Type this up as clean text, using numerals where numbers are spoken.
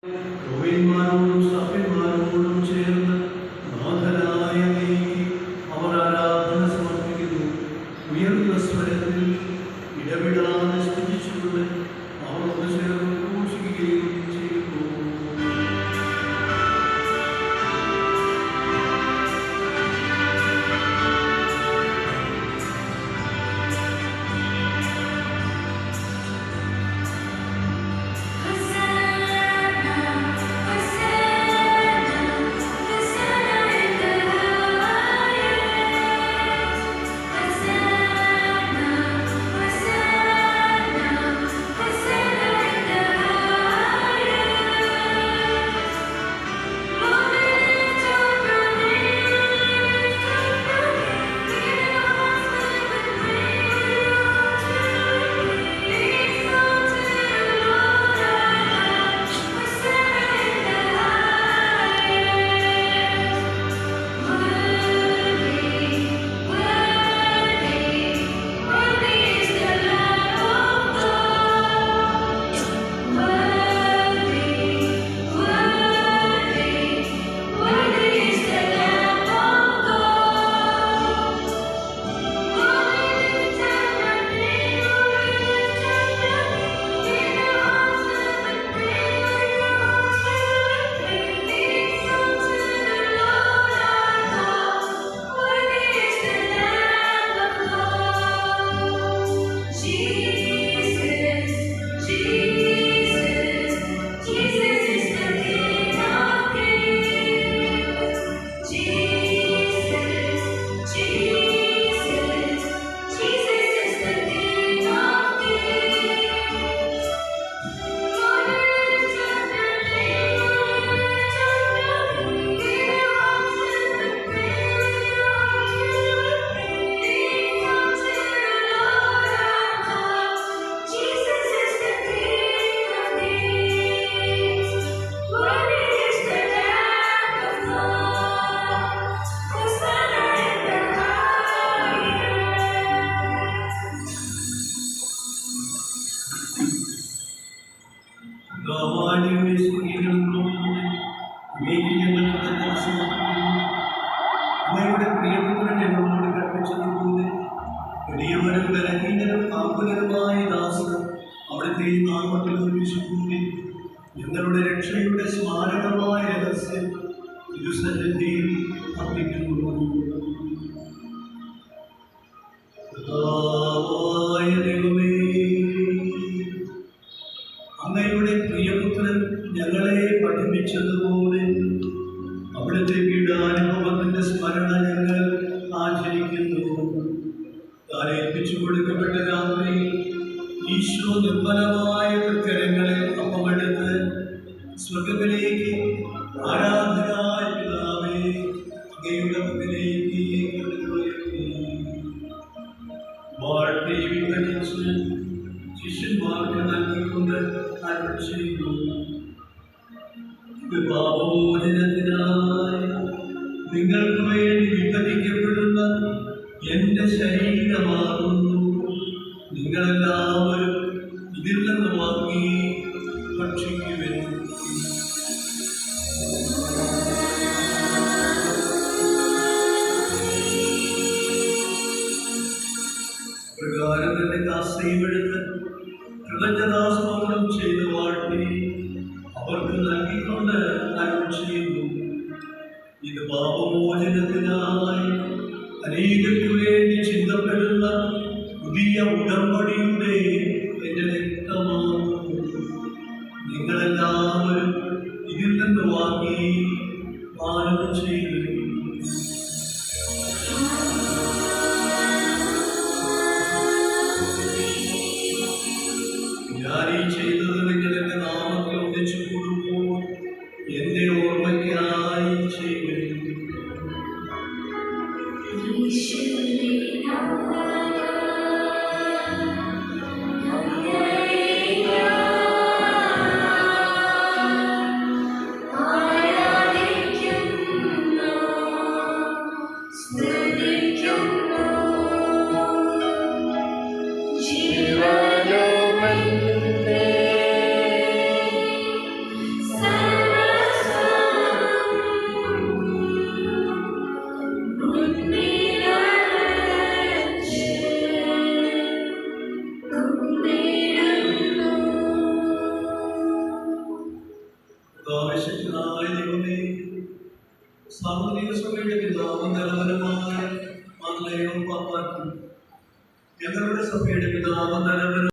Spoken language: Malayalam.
പ്രവീൺമാരോടും സഭ്യന്മാരോടും ചേർന്ന് നാഥനായ നീക്കി അവർ ആരാധന സമർപ്പിക്കുന്നു. ഉയർന്ന സ്വരത്തിൽ ഇടവിടാതെ സ്തുതിച്ചുകൊണ്ട് അവർ ഒന്ന് ചേർന്ന് ഘോഷിക്കുകയും ചെയ്യുന്നു. അമ്മയുടെ പ്രിയപുത്രൻ എന്നോട് കൽപ്പിച്ചതുപോലെ വലിയവരും ബലഹീനരും ആകുലരുമായ ദാസർ അവിടുത്തെ നാമത്തിൽ ഒരുമിച്ചുകൂടി ഞങ്ങളുടെ രക്ഷയുടെ സ്മാരകമായ രഹസ്യം തിരുസന്നിധിയിൽ അർപ്പിക്കുന്നു. ദൈവമേ, അങ്ങയുടെ പ്രിയപുത്രൻ ഞങ്ങളെ പഠിപ്പിച്ചതുപോലെ അവിടുത്തെ പീഡാനുഭവത്തിന്റെ സ്മരണ ഞങ്ങൾ ആചരിക്കുന്നു. താൻ ഏൽപ്പിച്ചു കൊടുക്കപ്പെട്ട രാത്രി ഈശോ നിർമ്മലമായ കരങ്ങളെ അപ്പമെടുത്ത് സ്വർഗ്ഗത്തിലേക്ക് ആരാധനായ പിതാവേ അങ്ങയുടെ മുമ്പിലേക്ക് വാഴ്ത്തി വിഭജിച്ച് ശിഷ്യന്മാർക്ക് നൽകിക്കൊണ്ട് അരുൾ ചെയ്തു. പാപോചനത്തിനായി നിങ്ങൾക്ക് വേണ്ടി വിഭജിക്കപ്പെടുന്ന എന്റെ ശരീരമാകുന്നു. നിങ്ങളെല്ലാവരും ഇതിൽ നിന്ന് വാങ്ങി ഭക്ഷിക്കുവിൻ. പ്രകാരം തന്നെ കാസയും എടുത്ത് കൃതജ്ഞതാസ്തോത്രം ചെയ്ത് വാഴ്ത്തി അവർക്ക് നൽകിക്കൊണ്ട് അരുൾ ചെയ്യുന്നു. ഇത് പാപമോചനത്തിനായി അനേകർക്ക് വേണ്ടി ചിന്തപ്പെടുന്ന പുതിയ ഉടമ്പടിയുടെ എന്റെ രക്തമാണ്. നിങ്ങളെല്ലാവരും ഇതിൽ നിന്ന് വാങ്ങി പാനം ചെയ്തു. ഞാനീ ചെയ്തത് നിങ്ങൾ എന്റെ നാമത്തിൽ ഒന്നിച്ചു കൂടുമ്പോൾ എന്റെ ഓർമ്മയ്ക്കായി ചെയ്യുന്നു. Study സാർവത്രിക സഭയുടെ പിതാവും തലവനുമായ മാർലയോ പാപ്പാക്കും ഞങ്ങളുടെ സഭയുടെ പിതാവും തലവനും